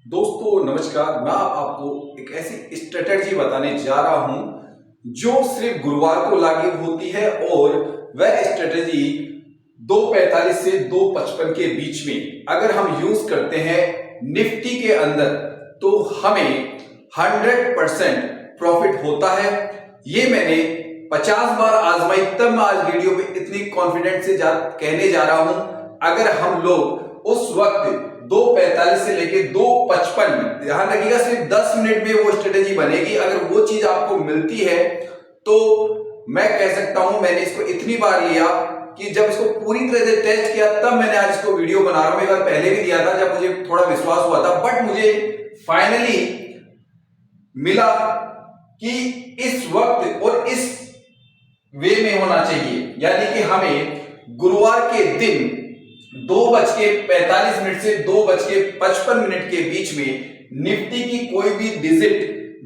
दोस्तों नमस्कार। मैं आपको एक ऐसी स्ट्रेटजी बताने जा रहा हूं जो सिर्फ गुरुवार को लागू होती है और वह स्ट्रेटजी 2:45 से 2:55 के बीच में अगर हम यूज करते हैं निफ्टी के अंदर तो हमें 100% प्रॉफिट होता है। ये मैंने 50 बार आजमाई, तब मैं आज वीडियो पे इतनी कॉन्फिडेंट से कहने जा रहा हूं। अगर हम लोग उस वक्त 2:45 से लेके 2:55 में, ध्यान रखिएगा सिर्फ 10 मिनट में वो स्ट्रेटेजी बनेगी। अगर वो चीज आपको मिलती है तो मैं कह सकता हूं मैंने इसको इतनी बार लिया कि जब इसको पूरी तरह से टेस्ट किया तब मैंने आज इसको वीडियो बना रहा हूं। एक बार पहले भी दिया था जब मुझे थोड़ा विश्वास हुआ था, बट मुझे फाइनली मिला कि इस वक्त और इस वे में होना चाहिए। यानी कि हमें गुरुवार के दिन 2:45 से 2:55 के बीच में निफ्टी की कोई भी डिजिट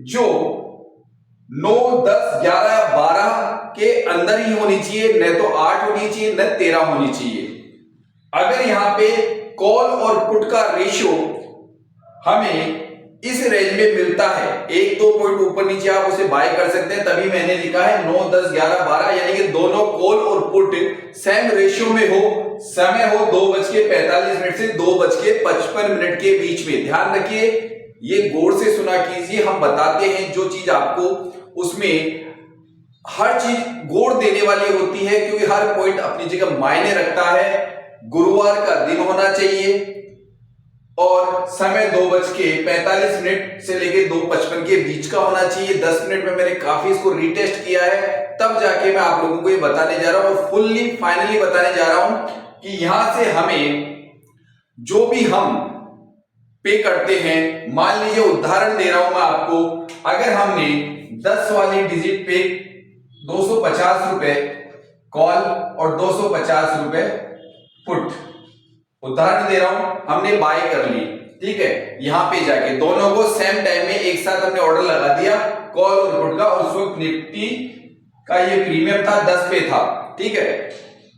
जो 9, 10, 11 या 12 के अंदर ही होनी चाहिए, न तो 8 होनी चाहिए न 13 होनी चाहिए। अगर यहां पे कॉल और पुट का रेशियो हमें इस रेंज में मिलता है, 1-2 पॉइंट ऊपर नीचे आप उसे बाय कर सकते हैं, तभी मैंने लिखा है 9, 10, 11, 12, यानी कि दोनों कॉल और पुट सेम रेशियो में हो, समय हो 2:45 से 2:55 के बीच में। ध्यान रखिए, ये गौर से सुना कीजिए, हम बताते हैं जो चीज आपको उसमें हर चीज गौर देने वाली होती है, क्योंकि हर पॉइंट अपनी जगह मायने रखता है। गुरुवार का दिन होना चाहिए और समय 2:45 से लेके 2:55 के बीच का होना चाहिए। 10 मिनट में मैंने काफी इसको रीटेस्ट किया है, तब जाके मैं आप लोगों को ये बताने जा रहा हूं और फुल्ली फाइनली बताने जा रहा हूं कि यहां से हमें जो भी हम पे करते हैं, मान लीजिए उदाहरण दे रहा हूं मैं आपको, अगर हमने 10 वाली डिजिट पे 250 रुपए कॉल और 250 रुपए पुट, उदाहरण दे रहा हूं, हमने बाय कर ली, ठीक है। यहां पे जाके दोनों को सेम टाइम में एक साथ हमने ऑर्डर लगा दिया कॉल और पुट का, और उस वक्त निफ्टी का ये प्रीमियम था 10 पे था, ठीक है।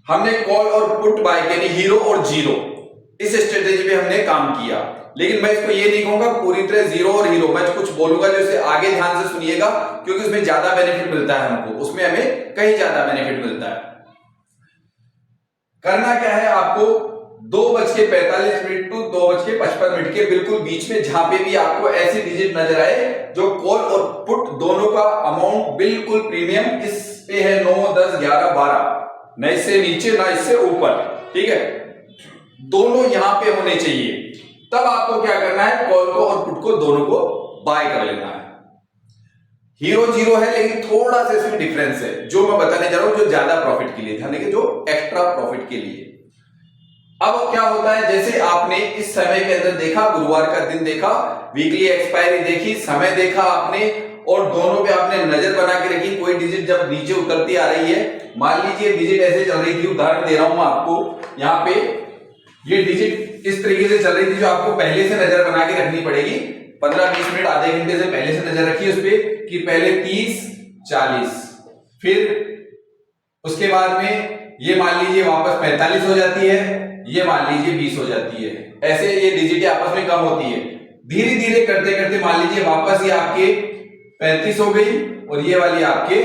हमने कॉल और पुट बाय किया, हीरो और जीरो, इस स्ट्रेटेजी पे हमने काम किया। लेकिन मैं इसको ये नहीं कहूंगा पूरी तरह जीरो और हीरो, मैं कुछ बोलूंगा जो इसे आगे ध्यान से सुनिएगा, क्योंकि उसमें ज्यादा बेनिफिट मिलता है हमको, उसमें हमें कहीं ज्यादा बेनिफिट मिलता है। करना क्या है आपको, 2:45 टू 2:55 के बिल्कुल बीच में जहां पे भी आपको ऐसी डिजिट नजर आए जो कॉल और पुट दोनों का अमाउंट बिल्कुल प्रीमियम इस पे है, 9, 10, 11, 12, न इससे नीचे ना इससे ऊपर, ठीक है, दोनों यहां पे होने चाहिए। तब आपको क्या करना है, कॉल को और पुट को दोनों को बाय कर लेना है। हीरो जीरो है लेकिन थोड़ा सा इसमें डिफरेंस है जो मैं बताने जा रहा हूं, जो ज्यादा प्रॉफिट के लिए, ध्यान रखिए, जो एक्स्ट्रा प्रॉफिट के लिए। अब क्या होता है, जैसे आपने इस समय के अंदर देखा, गुरुवार का दिन देखा, वीकली एक्सपायरी देखी, समय देखा आपने, और दोनों पे आपने नजर बना के रखी। कोई डिजिट जब नीचे उतरती आ रही है, मान लीजिए डिजिट ऐसे चल रही थी, उदाहरण दे रहा हूं मैं आपको, यहाँ पे ये डिजिट इस तरीके से चल रही थी, जो आपको पहले से नजर बना के रखनी पड़ेगी। 15-20 मिनट, आधे घंटे से पहले से नजर रखिए उस पर कि पहले 30, 40, फिर उसके बाद में ये मान लीजिए वापस 45 हो जाती है, ये मान लीजिए 20 हो जाती है। ऐसे ये डिजिटें आपस में कम होती है। धीरे धीरे करते करते मान लीजिए वापस ये आपके 35 हो गई और ये वाली आपके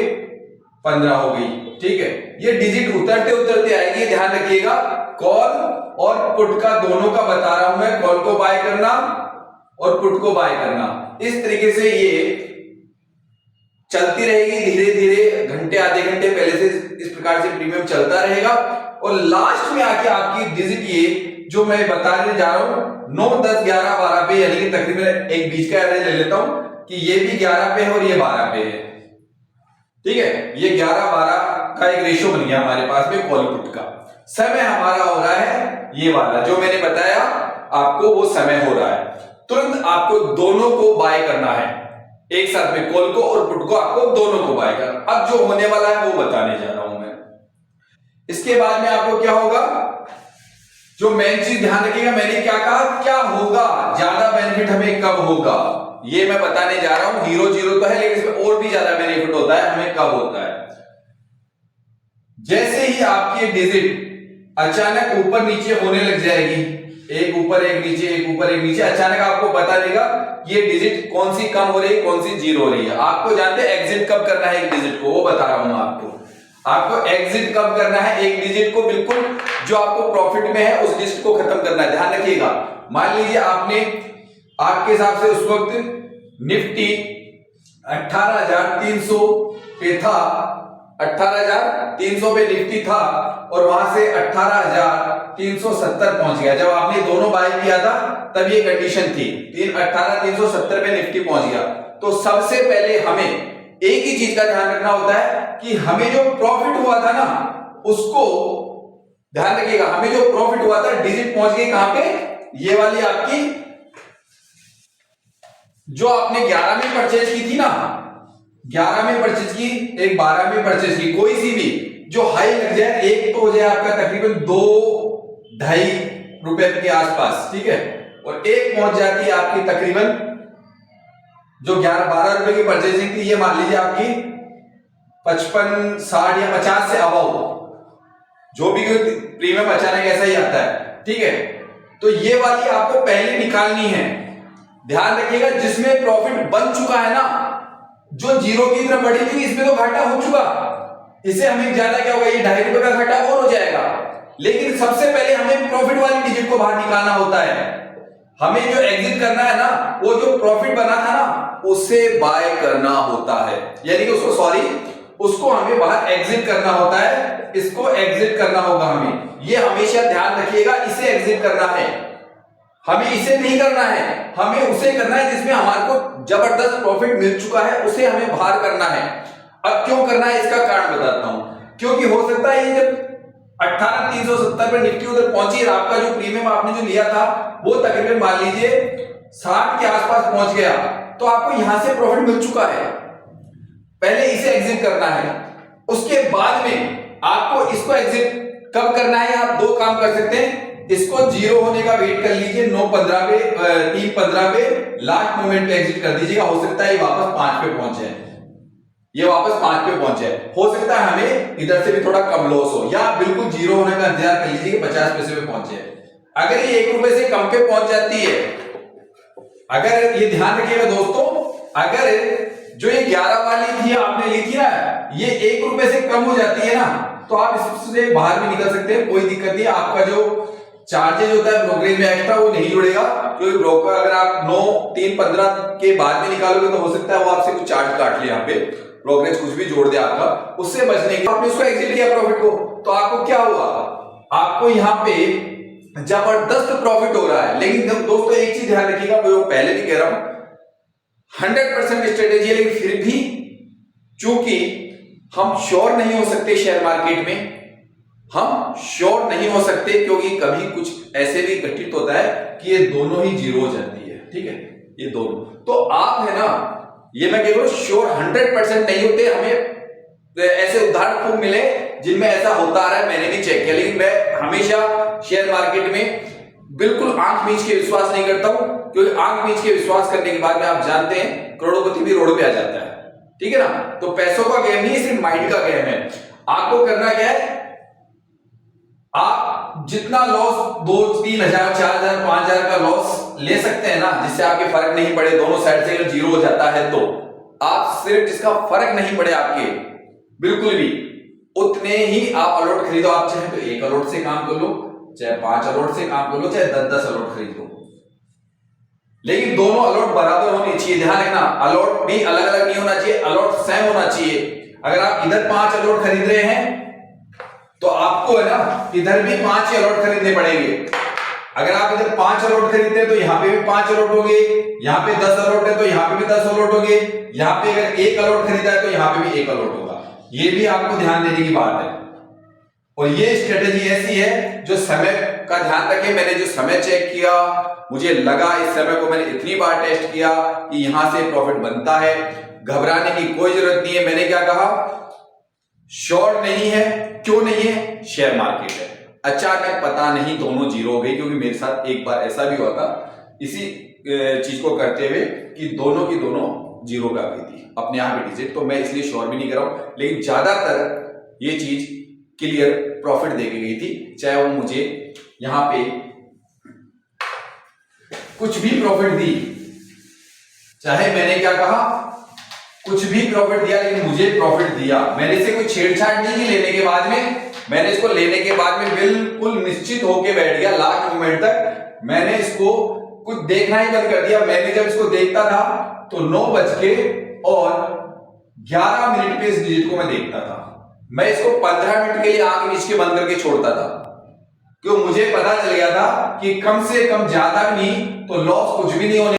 15 हो गई, ठीक है। ये डिजिट उतरते उतरते आएगी, ध्यान रखिएगा। कॉल और पुट का दोनों का बता रहा हूं मैं, कॉल को बाय करना और पुट को बाय करना, इस तरीके से ये चलती रहेगी। धीरे धीरे घंटे आधे घंटे पहले से इस प्रकार से प्रीमियम चलता रहेगा, और लास्ट में आके आपकी डिजिट ये जो मैं बताने जा रहा हूं 9, 10, 11, 12 पे, यानी कि तकरीबन एक बीच का एवरेज ले लेता हूं कि ये भी 11 पे है और ये 12 पे है, ठीक है। ये 11-12 का एक रेशियो बन गया हमारे पास में कॉल पुट का। समय हमारा हो रहा है ये वाला जो मैंने बताया आपको, वो समय हो रहा है। तुरंत आपको दोनों को बाय करना है, एक साथ में कॉल को और पुट को आपको दोनों को बाय करना। अब जो होने वाला है वो बताने जा रहा हूं मैं। इसके बाद में आपको क्या होगा, जो मेन चीज ध्यान रखिएगा, मैंने क्या कहा, क्या होगा, ज्यादा बेनिफिट हमें कब होगा, ये मैं बताने जा रहा हूं। हीरो जीरो तो है लेकिन इसमें और भी ज्यादा बेनिफिट होता है, हमें कब होता है। जैसे ही आपकी डिजिट अचानक ऊपर नीचे होने लग जाएगी, एक ऊपर एक नीचे, एक ऊपर एक नीचे, अचानक आपको बता देगा ये डिजिट कौन सी कम हो रही है, कौन सी जीरो हो रही है। आपको जानते हैं एग्जिट कब करना है एक डिजिट को, वो बता रहा हूं आपको एग्जिट कब करना है एक डिजिट को, बिल्कुल जो आपको प्रॉफिट में है उस लिस्ट को खत्म करना है। ध्यान रखिएगा, मान लीजिए आपने आपके हिसाब से उस वक्त निफ्टी 18,300 पे था, 18,300 पे निफ्टी था और वहां से 18,370 पहुंच गया। जब आपने दोनों बाय किया था तब ये कंडीशन थी, 18,370 पे निफ्टी पहुंच गया। तो सबसे पहले हमें एक ही चीज का ध्यान रखना होता है कि हमें जो प्रॉफिट हुआ था ना उसको ध्यान रखिएगा, हमें जो प्रॉफिट हुआ था डिजिट पहुंच गई कहां पे, ये वाली आपकी जो आपने 11 में परचेज की थी ना, 11 में परचेज की, एक 12 में परचेज की, कोई सी भी जो हाई लग जाए, एक तो हो जाए आपका तकरीबन 2-2.5 रुपए के आसपास, ठीक है, और एक पहुंच जाती है आपकी तकरीबन जो 11-12 रुपए की परचेजिंग थी, ये मान लीजिए आपकी 55, 60 या 50 से अबव, जो भी प्रीमियम अचानक ऐसा ही आता है, ठीक है। तो ये वाली आपको पहले निकालनी है। ध्यान रखिएगा, जिसमें प्रॉफिट बन चुका है ना, जो जीरो की तरफ बढ़ी थी, इसमें तो घाटा हो चुका, इसे हमें ज्यादा क्या होगा, ये 2.5 रुपए का घाटा और हो जाएगा। लेकिन सबसे पहले हमें प्रॉफिट वाली डिजिट को बाहर निकालना होता है। हमें जो एग्जिट करना है ना, वो जो प्रॉफिट बना था ना उसे बाय करना होता है, यानी कि उसको हमें बाहर एग्जिट करना होता है, इसको एग्जिट करना होगा हमें। ये हमेशा ध्यान रखिएगा, इसे एग्जिट करना है, हमें इसे नहीं करना है, हमें उसे करना है जिसमें हमारे को जबरदस्त प्रॉफिट मिल चुका है, उसे हमें बाहर करना है। अब क्यों करना है इसका कारण बताता हूं, क्योंकि हो सकता है ये जब 18,370 पे निफ्टी उधर पहुंची और आपका जो प्रीमियम आपने जो लिया था वो तकरीबन मान लीजिए 60 के आसपास पहुंच गया, तो आपको यहां से प्रॉफिट मिल चुका है, पहले इसे एग्जिट करना है, उसके बाद में आपको इसको एग्जिट कब करना है। आप दो काम कर सकते हैं, इसको जीरो होने का वेट कर लीजिए, 9.15 पे 3.15 पे लास्ट मोमेंट पे एग्जिट कर दीजिएगा, हो सकता है ये वापस 5 पे पहुंच जाए, ये वापस 5 पे पहुंच जाए, हो सकता है हमें इधर से भी थोड़ा कम लॉस हो, या बिल्कुल जीरो होने का इंतजार कर लीजिए कि 50 पैसे पे पहुंच जाए। अगर ये 1 रुपए से कम पे पहुंच जाती है, अगर ये ध्यान रखिएगा दोस्तों, अगर जो ये 11 वाली थी आपने ली थी ना, ये 1 रुपए से कम हो जाती है ना, तो आप इससे बाहर भी निकल सकते हैं, कोई दिक्कत नहीं। आपका जो चार्जेज होता है ब्रोकरेज में एक्स्ट्रा वो नहीं जुड़ेगा, क्योंकि ब्रोकर अगर आप 9-3-15 के बाद में निकालोगे तो हो सकता है वो आपसे कुछ चार्ज काट ले, यहाँ पे ब्रोकरेज कुछ भी जोड़ दे आपका, उससे बचने के आपने उसको एग्जिट किया प्रॉफिट को, तो आपको क्या हुआ, आपको यहाँ पे जबरदस्त प्रॉफिट हो रहा है। लेकिन दोस्तों एक चीज ध्यान रखिएगा, मैं वो पहले भी कह रहा हूं 100% स्ट्रेटेजी है, लेकिन फिर भी चूंकि हम श्योर नहीं हो सकते शेयर मार्केट में, हम श्योर नहीं हो सकते, क्योंकि कभी कुछ ऐसे भी घटित होता है कि ये दोनों ही जीरो हो जाती है, ठीक है, ये दोनों। तो आप है ना, ये मैं कह रहा हूं श्योर 100% नहीं होते, हमें ऐसे उदाहरण खूब मिले जिनमें ऐसा होता आ रहा है, मैंने भी चेक किया। लेकिन मैं हमेशा शेयर मार्केट में बिल्कुल आंख मीच के विश्वास नहीं करता हूं, क्योंकि आंख मीच के विश्वास करने के बाद में आप जानते हैं करोड़पति भी रोड पे आ जाता है, ठीक है ना। तो पैसों का गेम नहीं, सिर्फ माइंड का गेम है। आपको करना क्या है, आप जितना लॉस 2-3 हजार 4,000 5,000 का लॉस ले सकते हैं ना, जिससे आपके फर्क नहीं पड़े, दोनों साइड से अगर जीरो हो जाता है तो आप सिर्फ जिसका फर्क नहीं पड़े आपके बिल्कुल भी, उतने ही आप अलॉट खरीदो। आप चाहे तो 1 अलॉट से काम कर लो, चाहे 5 अलॉट से काम कर लो, चाहे 10-10 अलॉट खरीद लो, लेकिन दोनों अलॉट बराबर होनी चाहिए। ध्यान रखना, अलॉट भी अलग अलग नहीं होना चाहिए, अलॉट सेम होना चाहिए। अगर आप इधर 5 अलॉट खरीद रहे हैं तो आपको है ना इधर भी 5 ही अलॉट खरीदने पड़ेंगे। अगर आप इधर 5 अलॉट खरीदते हैं तो यहां पे भी 5 अलॉट होंगे, यहां पे 10 अलॉट है तो यहां पे भी 10 अलॉट होंगे, यहां पे अगर 1 अलॉट खरीदा है तो यहां पे भी 1 अलॉट होगा। ये भी आपको ध्यान देने की बात है। और ये स्ट्रेटेजी ऐसी है जो समय का ध्यान रखे। मैंने जो समय चेक किया, मुझे लगा इस समय को मैंने इतनी बार टेस्ट किया कि यहां से प्रॉफिट बनता है, घबराने की कोई जरूरत नहीं है। मैंने क्या कहा, शॉर्ट नहीं है। क्यों नहीं है? शेयर मार्केट है, अचानक पता नहीं दोनों जीरो हो गई। क्योंकि मेरे साथ एक बार ऐसा भी हुआ था इसी चीज को करते हुए कि दोनों की दोनों जीरो पे आ गई थी अपने आप ही डिजिट। तो मैं इसलिए श्योर भी नहीं कर रहा हूं, लेकिन ज्यादातर ये चीज क्लियर प्रॉफिट दे के गई थी, चाहे वो मुझे यहाँ पे कुछ भी प्रॉफिट दी, चाहे मैंने क्या कहा, कुछ भी प्रॉफिट दिया, लेकिन मुझे प्रॉफिट दिया, मैंने इसे कोई छेड़छाड़ नहीं की लेने के बाद में, मैंने इसको लेने के बाद में बिल्कुल निश्चित होके बैठ गया, लास्ट मोमेंट तक मैंने इसको कुछ देखना ही बंद कर दिया। मैंने जब इसको देखता था तो 9:11 पे इस डिजिट को मैं देखता था, मैं इसको 15 मिनट के लिए आंख मीच के बंद करके छोड़ता था, क्यों, मुझे पता चल गया था कि कम से कम ज्यादा भी नहीं तो लॉस कुछ भी नहीं होने